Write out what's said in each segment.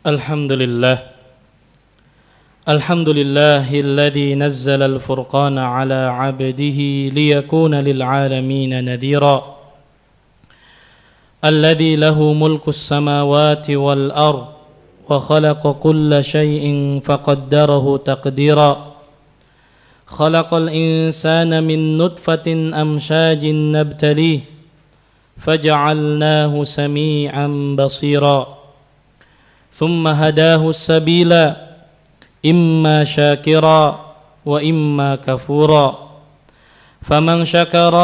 الحمد لله الحمد لله الذي نزل الفرقان على عبده ليكون للعالمين نذيرا الذي له ملك السماوات والأرض وخلق كل شيء فقدره تقديرا خلق الإنسان من نطفة أمشاج نبتليه فجعلناه سميعا بصيرا ثم هداه السبيل إما شاكرا وإما كفورا فمن شكر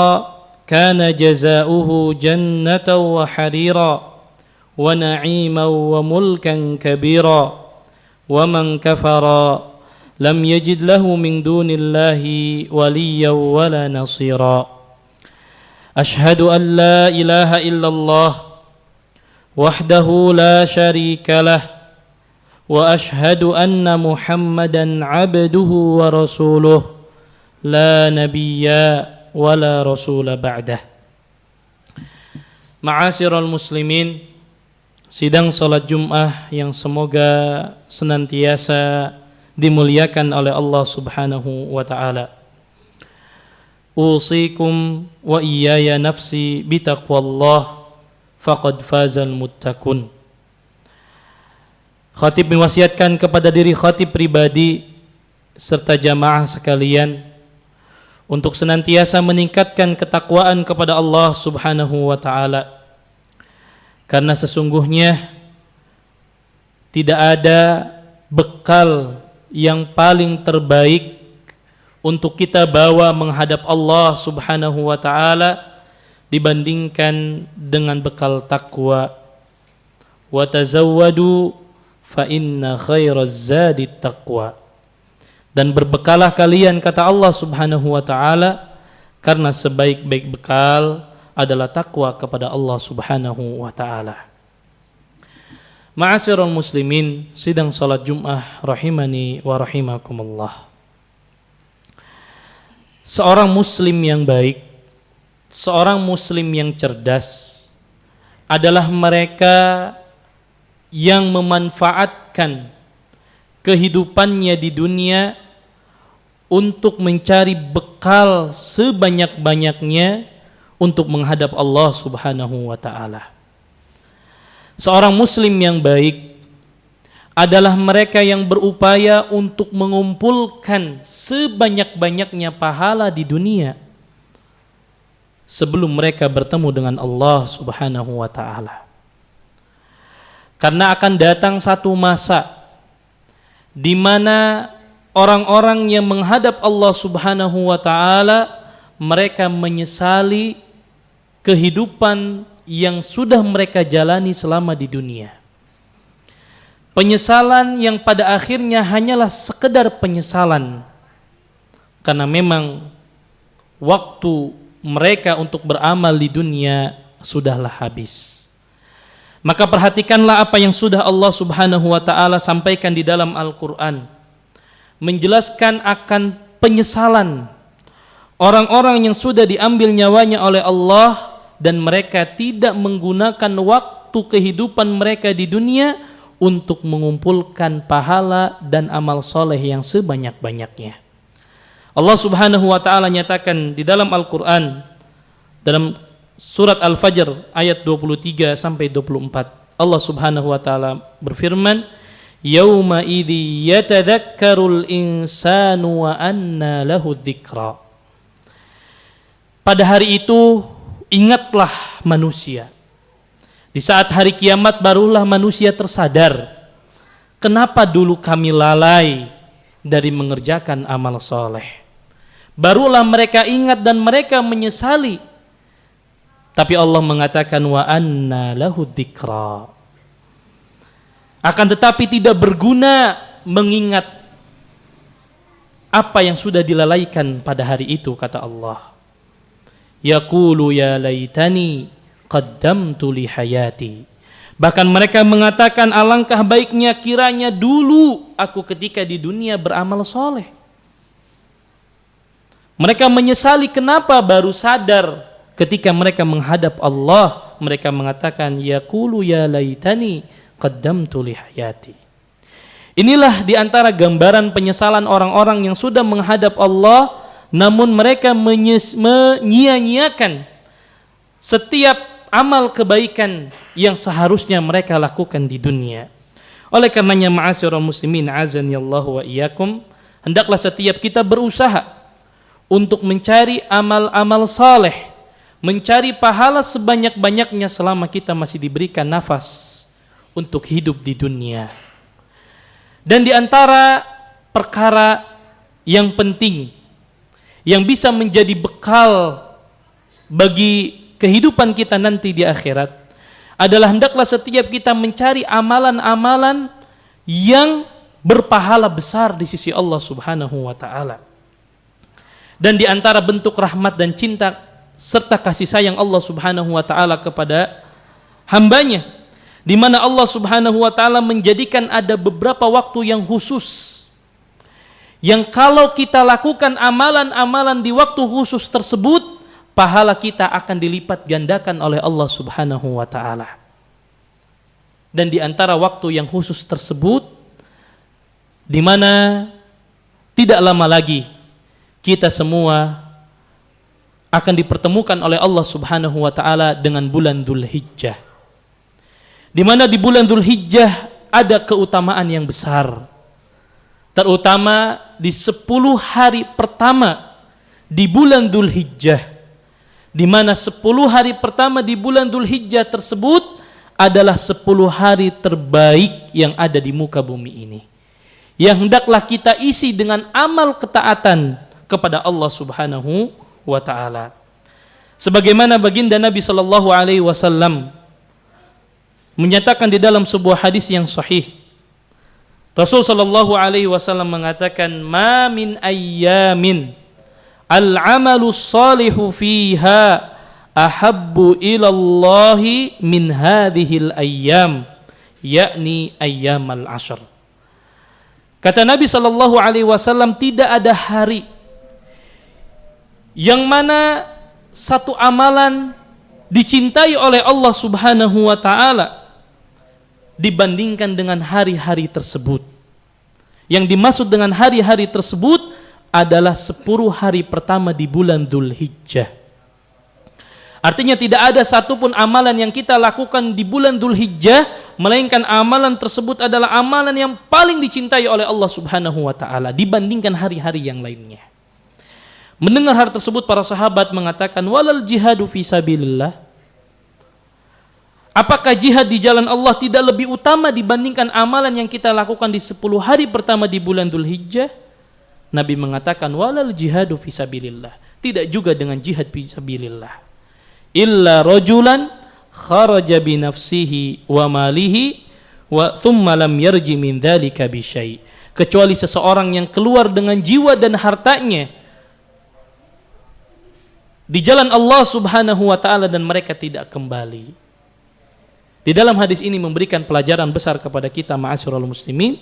كان جزاؤه جنة وحريرا ونعيما وملكا كبيرا ومن كفر لم يجد له من دون الله وليا ولا نصيرا أشهد أن لا إله إلا الله وحده لا شريك له وأشهد أن محمدا عبده ورسوله لا نبي ولا رسول بعده. Ma'asyiral muslimin, sidang salat Jumat yang semoga senantiasa dimuliakan oleh Allah Subhanahu wa taala. Usikum wa iyaya nafsi bitaqwallah faqad fazal muttaqun. Khatib mewasiatkan kepada diri khatib pribadi serta jamaah sekalian untuk senantiasa meningkatkan ketakwaan kepada Allah Subhanahu wa taala. Karena sesungguhnya tidak ada bekal yang paling terbaik untuk kita bawa menghadap Allah Subhanahu wa taala dibandingkan dengan bekal takwa. Wa tazawwadu fa inna khairaz zadi taqwa. Dan berbekalah kalian, kata Allah Subhanahu wa taala, karena sebaik-baik bekal adalah takwa kepada Allah Subhanahu wa taala. Ma'asyiral muslimin, sidang salat Jumat rahimani wa rahimakumullah. Seorang muslim yang baik, seorang muslim yang cerdas adalah mereka yang memanfaatkan kehidupannya di dunia untuk mencari bekal sebanyak-banyaknya untuk menghadap Allah Subhanahu wa taala. Seorang muslim yang baik adalah mereka yang berupaya untuk mengumpulkan sebanyak-banyaknya pahala di dunia sebelum mereka bertemu dengan Allah Subhanahu wa taala. Karena akan datang satu masa di mana orang-orang yang menghadap Allah Subhanahu wa taala mereka menyesali kehidupan yang sudah mereka jalani selama di dunia. Penyesalan yang pada akhirnya hanyalah sekedar penyesalan, karena memang waktu mereka untuk beramal di dunia sudahlah habis. Maka perhatikanlah apa yang sudah Allah Subhanahu wa taala sampaikan di dalam Al-Qur'an, menjelaskan akan penyesalan orang-orang yang sudah diambil nyawanya oleh Allah dan mereka tidak menggunakan waktu kehidupan mereka di dunia untuk mengumpulkan pahala dan amal soleh yang sebanyak-banyaknya. Allah Subhanahu wa taala nyatakan di dalam Al-Qur'an dalam surat Al-Fajr ayat 23 sampai 24. Allah Subhanahu wa taala berfirman, "Yauma idzi yatadzakkarul insanu wa anna lahu dzikra." Pada hari itu ingatlah manusia. Di saat hari kiamat barulah manusia tersadar, kenapa dulu kami lalai dari mengerjakan amal soleh. Barulah mereka ingat dan mereka menyesali. Tapi Allah mengatakan wa anna lahu dzikra. Akan tetapi tidak berguna mengingat apa yang sudah dilalaikan pada hari itu, kata Allah. Yaqulu ya laitani qaddamtu li hayati. Bahkan mereka mengatakan alangkah baiknya kiranya dulu aku ketika di dunia beramal soleh. Mereka menyesali kenapa baru sadar ketika mereka menghadap Allah. Mereka mengatakan yaqulu ya laitani qaddamtu li hayati. Inilah di antara gambaran penyesalan orang-orang yang sudah menghadap Allah namun mereka menyia-nyiakan setiap amal kebaikan yang seharusnya mereka lakukan di dunia. Oleh karenanya ma'asyiral muslimin azanillahu wa iyyakum, hendaklah setiap kita berusaha untuk mencari amal-amal saleh, mencari pahala sebanyak-banyaknya selama kita masih diberikan nafas untuk hidup di dunia. Dan di antara perkara yang penting yang bisa menjadi bekal bagi kehidupan kita nanti di akhirat adalah hendaklah setiap kita mencari amalan-amalan yang berpahala besar di sisi Allah Subhanahu wa taala. Dan di antara bentuk rahmat dan cinta serta kasih sayang Allah Subhanahu wa taala kepada hambanya, di mana Allah Subhanahu wa taala menjadikan ada beberapa waktu yang khusus yang kalau kita lakukan amalan-amalan di waktu khusus tersebut, pahala kita akan dilipat gandakan oleh Allah Subhanahu wa taala. Dan di antara waktu yang khusus tersebut, di mana tidak lama lagi kita semua akan dipertemukan oleh Allah Subhanahu wa taala dengan bulan Dzulhijjah. Di mana di bulan Dzulhijjah ada keutamaan yang besar. Terutama di 10 hari pertama di bulan Dzulhijjah, di mana 10 hari pertama di bulan Dzulhijjah tersebut adalah 10 hari terbaik yang ada di muka bumi ini, yang hendaklah kita isi dengan amal ketaatan kepada Allah Subhanahu wa taala. Sebagaimana baginda Nabi sallallahu alaihi wasallam menyatakan di dalam sebuah hadis yang sahih, Rasul sallallahu alaihi wasallam mengatakan, "Ma min ayyamin al-'amalu shalihu fiha ahabbu ila Allahi min hadhil ayyam, yakni ayyamal 'ashr." Kata Nabi sallallahu alaihi wasallam, tidak ada hari yang mana satu amalan dicintai oleh Allah Subhanahu wa taala dibandingkan dengan hari-hari tersebut. Yang dimaksud dengan hari-hari tersebut adalah 10 hari pertama di bulan Dzulhijjah. Artinya tidak ada satupun amalan yang kita lakukan di bulan Dzulhijjah melainkan amalan tersebut adalah amalan yang paling dicintai oleh Allah Subhanahu wa taala dibandingkan hari-hari yang lainnya. Mendengar hal tersebut, para sahabat mengatakan, "Walal jihadu fi sabilillah." Apakah jihad di jalan Allah tidak lebih utama dibandingkan amalan yang kita lakukan di 10 hari pertama di bulan Dzulhijjah? Nabi mengatakan, walal jihadu fisabilillah. Tidak juga dengan jihad fisabilillah. Illa rajulan kharaja binafsihi wa malihi wa thumma lam yarji min dzalika bi syai'. Kecuali seseorang yang keluar dengan jiwa dan hartanya di jalan Allah Subhanahu wa taala dan mereka tidak kembali. Di dalam hadis ini memberikan pelajaran besar kepada kita ma'asyiral muslimin,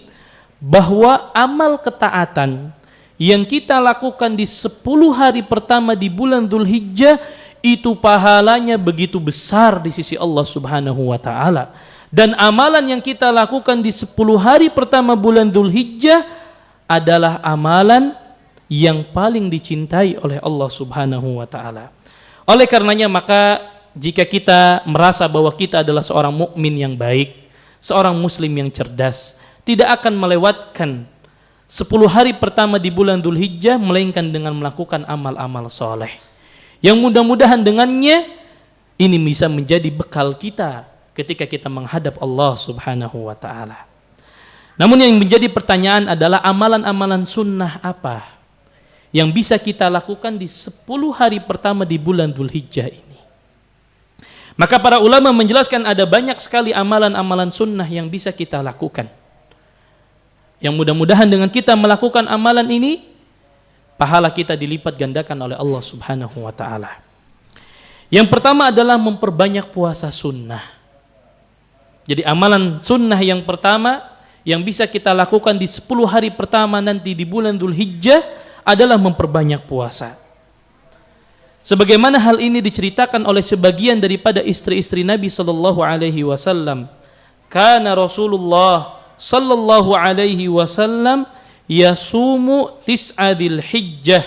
bahwa amal ketaatan yang kita lakukan di 10 hari pertama di bulan Dzulhijjah itu pahalanya begitu besar di sisi Allah Subhanahu wa taala. Dan amalan yang kita lakukan di 10 hari pertama bulan Dzulhijjah adalah amalan yang paling dicintai oleh Allah Subhanahu wa taala. Oleh karenanya maka jika kita merasa bahwa kita adalah seorang mukmin yang baik, seorang muslim yang cerdas, tidak akan melewatkan 10 hari pertama di bulan Dzulhijjah melainkan dengan melakukan amal-amal soleh yang mudah-mudahan dengannya ini bisa menjadi bekal kita ketika kita menghadap Allah Subhanahu wa taala. Namun yang menjadi pertanyaan adalah amalan-amalan sunnah apa yang bisa kita lakukan di 10 hari pertama di bulan Dzulhijjah ini. Maka para ulama menjelaskan ada banyak sekali amalan-amalan sunnah yang bisa kita lakukan, yang mudah-mudahan dengan kita melakukan amalan ini pahala kita dilipat gandakan oleh Allah Subhanahu wa taala. Yang pertama adalah memperbanyak puasa sunnah. Jadi amalan sunnah yang pertama yang bisa kita lakukan di 10 hari pertama nanti di bulan Dzulhijjah adalah memperbanyak puasa. Sebagaimana hal ini diceritakan oleh sebagian daripada istri-istri Nabi sallallahu alaihi wasallam, kana Rasulullah sallallahu alaihi wasallam yasumu tis'adil hijjah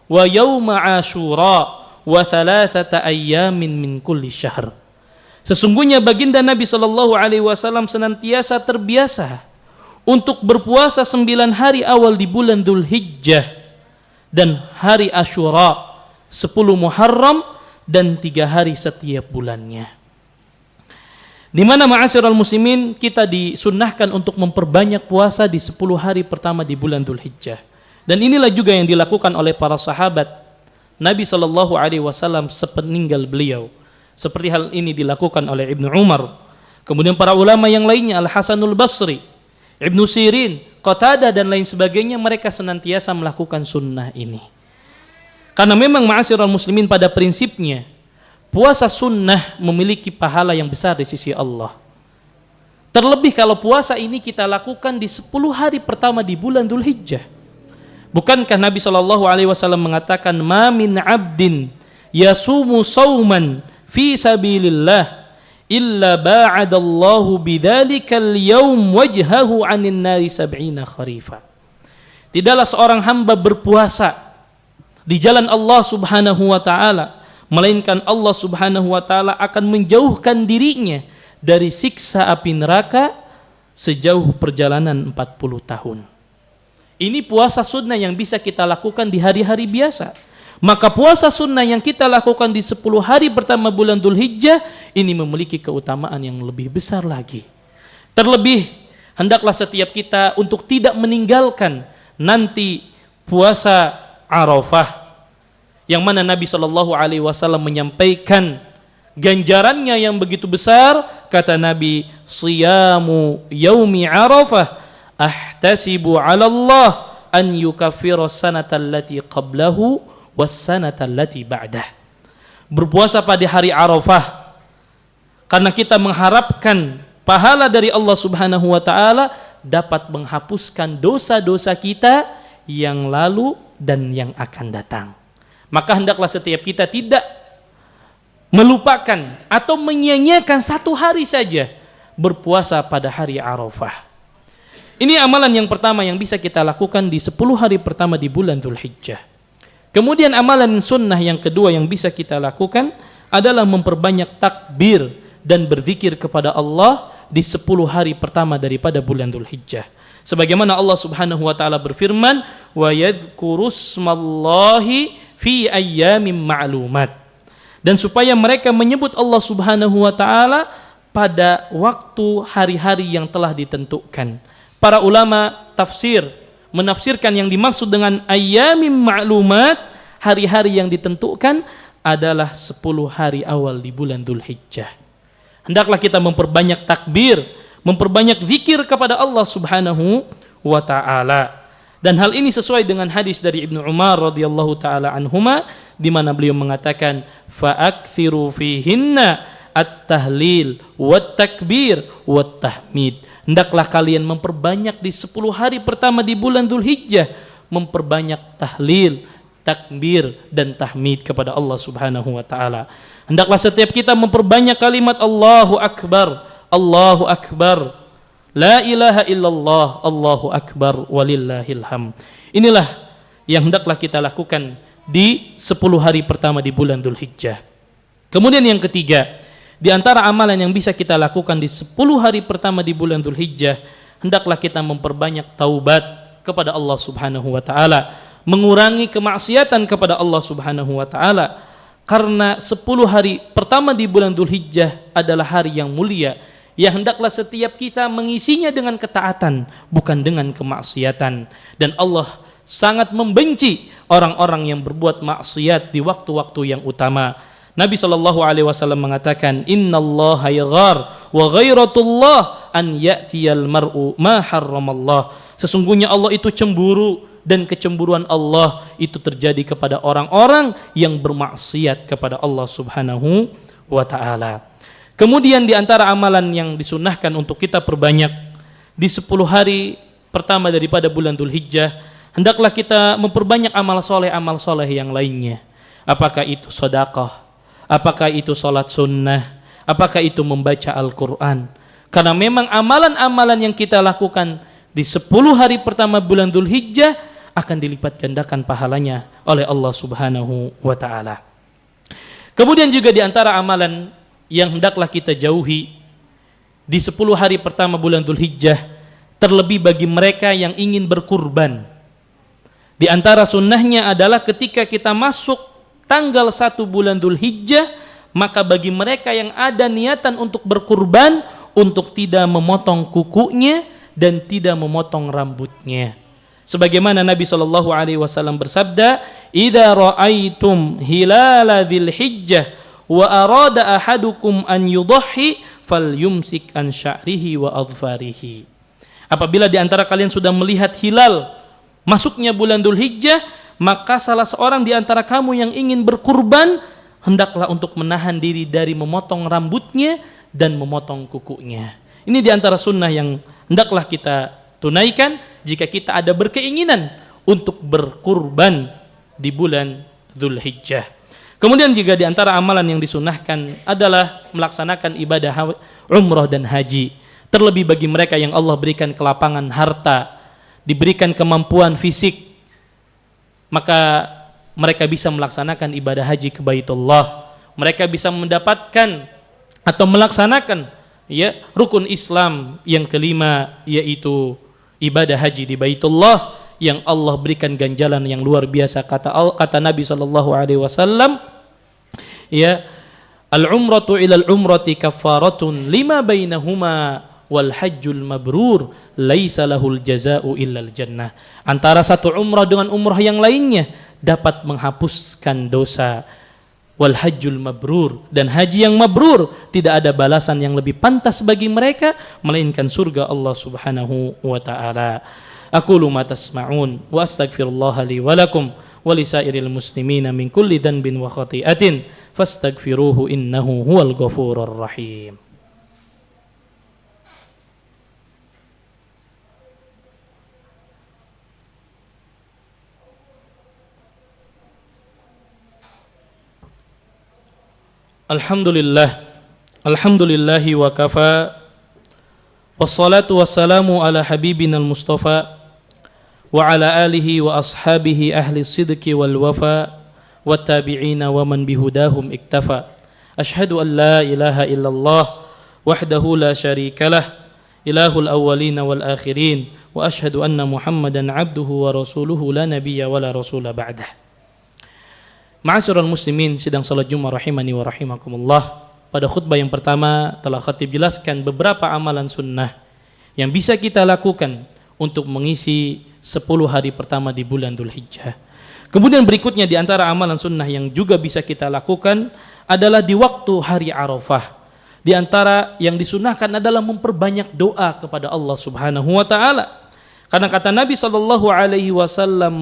wa yawma Ashura wa thalathata ayyamin min kulli syahr. Sesungguhnya baginda Nabi sallallahu alaihi wasallam senantiasa terbiasa untuk berpuasa 9 hari awal di bulan Dzulhijjah dan hari Asyura, 10 Muharram dan 3 hari setiap bulannya. Di mana ma'asyiral muslimin kita disunnahkan untuk memperbanyak puasa di 10 hari pertama di bulan Dzulhijjah. Dan inilah juga yang dilakukan oleh para sahabat Nabi sallallahu alaihi wasallam sepeninggal beliau. Seperti hal ini dilakukan oleh Ibnu Umar. Kemudian para ulama yang lainnya, Al-Hasanul Basri, Ibnu Sirin, Qatadah dan lain sebagainya, mereka senantiasa melakukan sunnah ini. Karena memang ma'asyiral muslimin pada prinsipnya puasa sunnah memiliki pahala yang besar di sisi Allah. Terlebih kalau puasa ini kita lakukan di 10 hari pertama di bulan Dzulhijjah. Bukankah Nabi SAW mengatakan, ma min abdin yasumu sawman fi sabilillah illa ba'adallahu bidzalikal yaum wajhahu 'anil nari 70 kharifa. Tidaklah seorang hamba berpuasa di jalan Allah Subhanahu wa taala melainkan Allah Subhanahu wa taala akan menjauhkan dirinya dari siksa api neraka sejauh perjalanan 40 tahun. Ini puasa sunnah yang bisa kita lakukan di hari-hari biasa. Maka puasa sunnah yang kita lakukan di 10 hari pertama bulan Dzulhijjah ini memiliki keutamaan yang lebih besar lagi. Terlebih hendaklah setiap kita untuk tidak meninggalkan nanti puasa Arafah, yang mana Nabi SAW menyampaikan ganjarannya yang begitu besar. Kata Nabi, siyamu yaumi Arafah ahtasibu 'ala Allah an yukaffira sanata allati qablahu was sanata allati ba'dah. Berpuasa pada hari Arafah karena kita mengharapkan pahala dari Allah Subhanahu wa taala dapat menghapuskan dosa-dosa kita yang lalu dan yang akan datang. Maka hendaklah setiap kita tidak melupakan atau menyia-nyiakan 1 hari saja berpuasa pada hari Arafah. Ini amalan yang pertama yang bisa kita lakukan di 10 hari pertama di bulan Dzulhijjah. Kemudian amalan sunnah yang kedua yang bisa kita lakukan adalah memperbanyak takbir dan berzikir kepada Allah di 10 hari pertama daripada bulan Dzulhijjah. Sebagaimana Allah Subhanahu wa taala berfirman, wa yadhkurusmallahi fi ayyamin ma'lumat. Dan supaya mereka menyebut Allah Subhanahu wa taala pada waktu hari-hari yang telah ditentukan. Para ulama tafsir menafsirkan yang dimaksud dengan ayyamin ma'lumat, hari-hari yang ditentukan adalah 10 hari awal di bulan Dzulhijjah. Hendaklah kita memperbanyak takbir, memperbanyak zikir kepada Allah Subhanahu wa taala. Dan hal ini sesuai dengan hadis dari Ibnu Umar radhiyallahu taala anhuma di mana beliau mengatakan, fa'akthiru fihinna at-tahlil wat-takbir wat-tahmid. Hendaklah kalian memperbanyak di 10 hari pertama di bulan Dzulhijjah, memperbanyak tahlil, takbir dan tahmid kepada Allah Subhanahu wa taala. Hendaklah setiap kita memperbanyak kalimat Allahu Akbar, Allahu Akbar, la ilaha illallah, Allahu Akbar, walillahil hamd. Inilah yang hendaklah kita lakukan di 10 hari pertama di bulan Dzulhijjah. Kemudian yang ketiga, di antara amalan yang bisa kita lakukan di 10 hari pertama di bulan Dzulhijjah, hendaklah kita memperbanyak taubat kepada Allah Subhanahu wa taala, mengurangi kemaksiatan kepada Allah Subhanahu wa taala. Karena 10 hari pertama di bulan Dzulhijjah adalah hari yang mulia, yang hendaklah setiap kita mengisinya dengan ketaatan, bukan dengan kemaksiatan. Dan Allah sangat membenci orang-orang yang berbuat maksiat di waktu-waktu yang utama. Nabi SAW mengatakan, innallaha yaghar wa ghairatullah an ya'tiyal mar'u ma harramallah. Sesungguhnya Allah itu cemburu, dan kecemburuan Allah itu terjadi kepada orang-orang yang bermaksiat kepada Allah Subhanahu wa taala. Kemudian di antara amalan yang disunnahkan untuk kita perbanyak di 10 hari pertama daripada bulan Dzulhijjah, hendaklah kita memperbanyak amal soleh yang lainnya. Apakah itu sedekah, apakah itu salat sunnah, apakah itu membaca Al-Quran. Karena memang amalan-amalan yang kita lakukan di 10 hari pertama bulan Dzulhijjah akan dilipat gandakan pahalanya oleh Allah Subhanahu wa taala. Kemudian juga di antara amalan yang hendaklah kita jauhi di 10 hari pertama bulan Dzulhijjah, terlebih bagi mereka yang ingin berkurban. Di antara sunnahnya adalah ketika kita masuk tanggal 1 bulan Dzulhijjah, maka bagi mereka yang ada niatan untuk berkurban, untuk tidak memotong kukunya dan tidak memotong rambutnya. Sebagaimana Nabi SAW bersabda, "Idza ra'aitum hilala dzulhijjah wa arada ahadukum an yudhhi falyumsik an sya'rihi wa adfarihi." Apabila di antara kalian sudah melihat hilal masuknya bulan Dzulhijjah, maka salah seorang di antara kamu yang ingin berkurban hendaklah untuk menahan diri dari memotong rambutnya dan memotong kukunya. Ini di antara sunnah yang hendaklah kita tunaikan jika kita ada berkeinginan untuk berkurban di bulan Dzulhijjah. Kemudian juga di antara amalan yang disunnahkan adalah melaksanakan ibadah umrah dan haji. Terlebih bagi mereka yang Allah berikan kelapangan harta, diberikan kemampuan fisik, maka mereka bisa melaksanakan ibadah haji ke Baitullah. Mereka bisa mendapatkan atau melaksanakan rukun Islam yang kelima, yaitu ibadah haji di Baitullah, yang Allah berikan ganjaran yang luar biasa. Kata Nabi SAW, al-umratu ilal umrati kaffaratun lima bainahuma wal hajjul mabrur laisa lahul jaza'u illal jannah. Antara satu umrah dengan umrah yang lainnya dapat menghapuskan dosa. Wal hajjul mabrur, dan haji yang mabrur tidak ada balasan yang lebih pantas bagi mereka melainkan surga Allah Subhanahu wa taala. Aqulu ma tasma'un wa astaghfirullaha li wa lakum wa lisairil muslimina min kulli dhanbin wa khati'atin fastaghfiruhu innahu huwal ghafurur rahim. Alhamdulillahi wa kafa, wassalatu wassalamu ala habibina al-mustafa wa ala alihi wa ashabihi ahli sidqi wal wafa wa tabi'ina wa man bihudahum iktafa. Ashhadu an la ilaha illallah wahdahu la syarikalah ilahul awwalina wal akhirin wa ashhadu anna muhammadan abduhu wa rasuluhu la nabiyya wa la rasula ba'dah. Ma'asyiral muslimin, sidang salat Jumat rahimani wa rahimakumullah. Pada khutbah yang pertama telah khatib jelaskan beberapa amalan sunnah yang bisa kita lakukan untuk mengisi 10 hari pertama di bulan Dzulhijjah. Kemudian berikutnya di antara amalan sunnah yang juga bisa kita lakukan adalah di waktu hari Arafah. Di antara yang disunnahkan adalah memperbanyak doa kepada Allah Subhanahu wa taala. Karena kata Nabi SAW,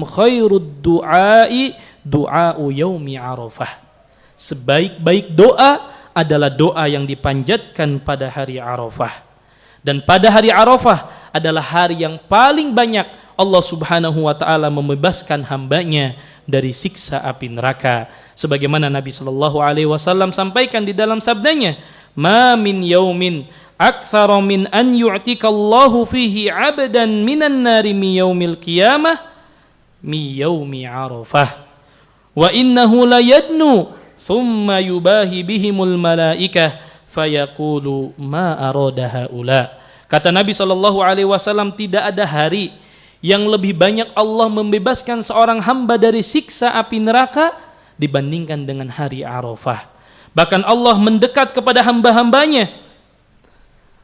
khairud du'ai du'a'u yaumi Arafah. Sebaik-baik doa adalah doa yang dipanjatkan pada hari Arafah. Dan pada hari Arafah adalah hari yang paling banyak Allah Subhanahu wa taala membebaskan hambanya dari siksa api neraka. Sebagaimana Nabi SAW sampaikan di dalam sabdanya, ma min yaumin aktsara min an yu'tikallahu fihi 'abdan minan nari mi yaumil qiyamah mi yaumi Arafah wa innahu la yadnu thumma yubahi bihimul malaikah fayaqulu ma arada haula. Kata Nabi SAW, tidak ada hari yang lebih banyak Allah membebaskan seorang hamba dari siksa api neraka dibandingkan dengan hari Arafah. Bahkan Allah mendekat kepada hamba-hambanya.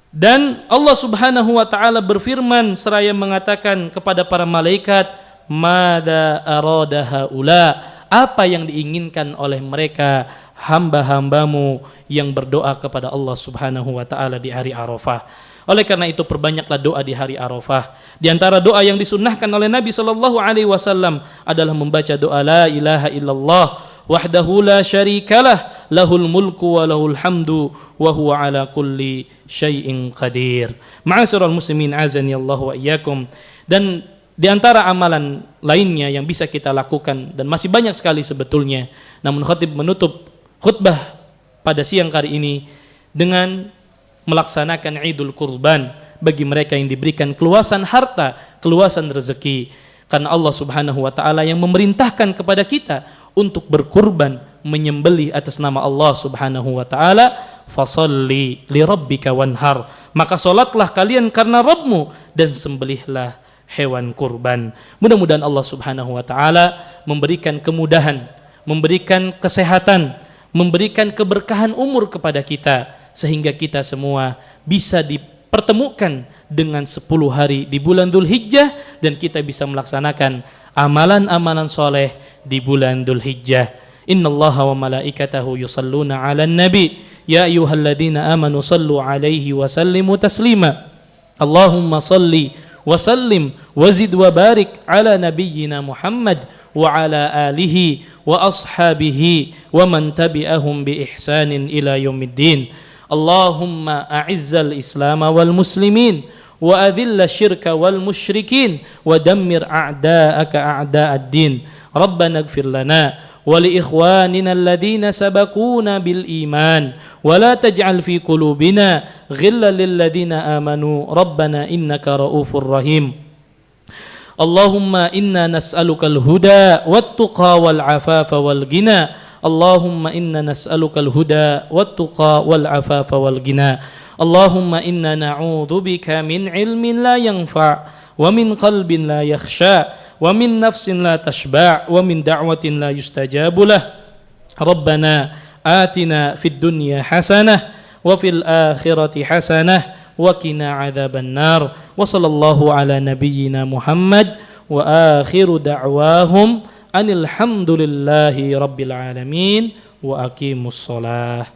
Dan Allah Subhanahu wa taala berfirman seraya mengatakan kepada para malaikat, "Mada arada haula?" Apa yang diinginkan oleh mereka hamba-hambamu yang berdoa kepada Allah Subhanahu wa taala di hari Arafah. Oleh karena itu perbanyaklah doa di hari Arafah. Di antara doa yang disunnahkan oleh Nabi SAW adalah membaca doa la ilaha illallah wahdahu la syarikalah lahul mulku wa lahul hamdu wa huwa ala kulli syai'in qadir. Ma'asyiral muslimin azani Allah wa iyyakum. Dan di antara amalan lainnya yang bisa kita lakukan dan masih banyak sekali sebetulnya, namun khatib menutup khutbah pada siang hari ini dengan melaksanakan Idul Kurban bagi mereka yang diberikan keluasan harta, keluasan rezeki. Karena Allah Subhanahu wa taala yang memerintahkan kepada kita untuk berkurban, menyembelih atas nama Allah Subhanahu wa taala, fasalli li rabbika wanhar. Maka salatlah kalian karena Rabbmu dan sembelihlah hewan kurban. Mudah-mudahan Allah Subhanahu wa taala memberikan kemudahan, memberikan kesehatan, memberikan keberkahan umur kepada kita, sehingga kita semua bisa dipertemukan dengan 10 hari di bulan Dzulhijjah dan kita bisa melaksanakan amalan-amalan soleh di bulan Dzulhijjah. Innallaha wa malaikatahu yusalluna 'alan nabi ya ayyuhalladzina amanu sallu 'alaihi wa sallimu taslima. Allahumma salli wa sallim wa zid wa barik 'ala nabiyyina Muhammad wa 'ala alihi wa ashabihi wa man tabi'ahum bi ihsanin ila yaumiddin. Allahumma a'izzal Islam wal muslimin wa adhilla syirka wal musyrikin wa dammir a'da'aka a'da'ad din. Rabbana ighfir lana wa li ikhwanina alladhina sabaquna bil iman wa la taj'al fi qulubina ghillan lil ladzina amanu rabbana innaka raufur rahim. Allahumma inna nas'aluka al-huda wat-tuqa wal-'afafa wal-ghina. Allahumma inna nas'aluka al-huda wat-tuqa wal-'afafa wal-ghina. Allahumma inna na'udzubika min ilmin la yanfa' wa min qalbin la yakhsha wa min nafsin la tashba' wa min da'watin la yustajabu lah. Rabbana atina fid dunya hasanah wa fil akhirati hasanah wa qina adzaban nar. Wa sallallahu ala nabiyyina Muhammad wa akhiru da'wahum anil hamdulillahi rabbil alamin wa aqimus shalah.